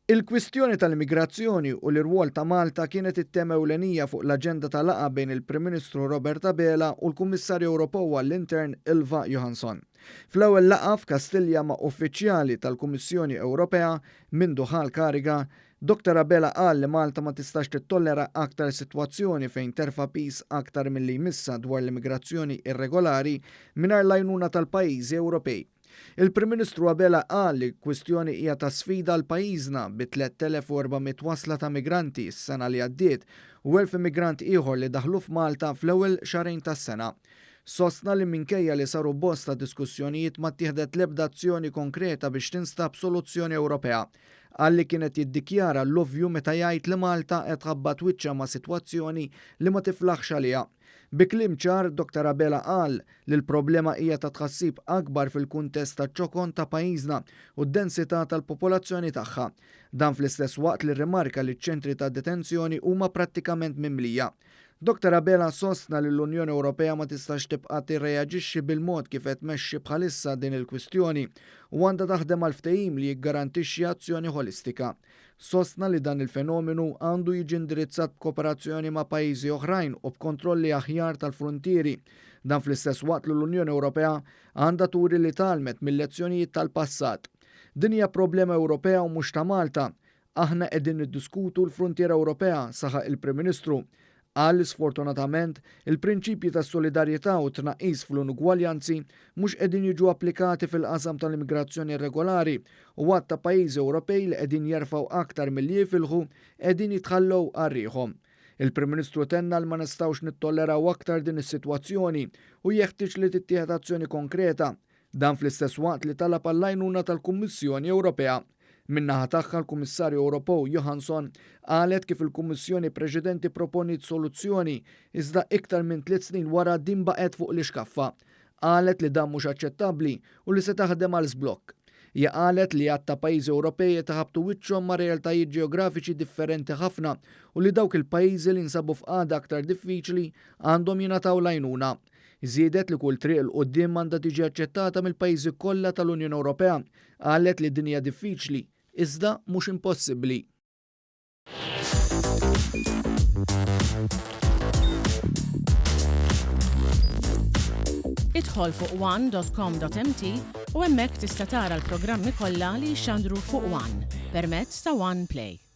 Il-kwistjoni tal-immigrazzjoni u l-irwol ta' Malta kienet it-tema ewlenija fuq l-aġenda tal-laqgħa bejn il-Prim Ministru Robert Abela u l-Kummissarju Ewropew għall-Intern Ylva Johansson. Fl-ewwel laqgħa f'Kastilja ma' uffiċjali tal-Kummissjoni Ewropea minn duħal kariga, Dr. Abela qal li Malta ma tistax tittollera aktar sitwazzjoni fejn terfa' pis aktar milli jmissa dwar l-immigrazzjoni irregolari mingħajr l-għajnuna tal-pajjiżi Ewropej. Il-Prim Ministru Abela qal li kwistjoni hija ta' sfida għal pajjiżna bi 3400 wasla ta' migranti s-sena li għaddiet u 1000 immigrant ieħor li daħlu f'Malta fl-ewwel xahrejn tas-sena. Sostna li minkejja li saru bosta diskussjonijiet ma ttieħdet l-ebda azzjoni konkreta biex tinstab soluzzjoni Ewropea. Għalli kienet jiddikjara l-ovvju meta jgħid li Malta qed tħabbat wiċċha ma' sitwazzjoni li ma tiflaħx għaliha. Bi kliem ċar, Dr. Abela qal li l-problema hija ta' tħassib akbar fil-kuntest ta' ċokon ta' pajjiżna u d-densità tal-popolazzjoni tagħha. Dan fl-istess waqt li rrimarka li ċ-ċentri ta' detenzjoni huma prattikament mimlija. Dr. Abela sostna li l-Unjoni Ewropea ma tistax tibqa' tirreaġixxi bil-mod kif qed tmexxi bħalissa din il-kwistjoni u għandha taħdem għal ftehim li jiggarantixxi azzjoni holistika. Sostna li dan il-fenomenu għandu jiġi indirizzat b'kooperazzjoni ma' pajjiżi oħrajn u b'kontrolli aħjar tal-frontieri. Dan fl-istess waqt li l-Unjoni Ewropea għandha turi li talmet mill-lezzjonijiet tal-passat. Din hija problema Ewropea u mhux ta' Malta. Aħna qegħdin niddiskutu l-frontiera Ewropea, saħaq il-Prim Ministru. Qal sfortunatament il-prinċipji ta' solidarjetà u tnaqqis fl-inugwaljanzi mhux qegħdin jiġu applikati fil-qasam tal-immigrazzjoni irregolari u għadd ta' pajjiżi Ewropej li qegħdin jerfgħu aktar milli jifilħu qegħdin jitħallew għarrieħhom. Il-Prim Ministru tenna li ma nistgħux nittolleraw aktar din is-sitwazzjoni u jeħtieġ li tittieħed azzjoni konkreta. Dan fl-istess waqt li talab għall-għajnuna tal-Kummissjoni Ewropea. Min-naħa tagħha l-Kummissarju Ewropew Johansson qalet kif il-Kummissjoni preċedenti proponiet soluzzjoni iżda iktar minn 3 snin wara din baqgħet fuq l-ixkaffa. Qalet li dan mhux aċċettabbli u li se taħdem għal żblokk. Hija qalet li għadd ta' pajjiżi Ewropej taħabtu wiċċhom ma' realtajiet ġeografiċi differenti ħafna u li dawk il-pajjiżi li nsabu f'qagħda aktar diffiċli għandhom jingħataw l-għajnuna. Żiedet li kull triq il quddiem għandha tiġi aċċettata mill-pajjiżi kollha tal-Unjoni Ewropea. Qalet li d-dinja diffiċli iżda mhux impossibbli. Idħol fuq one.com.mt u hemmhekk tista' tara l-programmi kollha li jxandru fuq One permezz ta' One Play.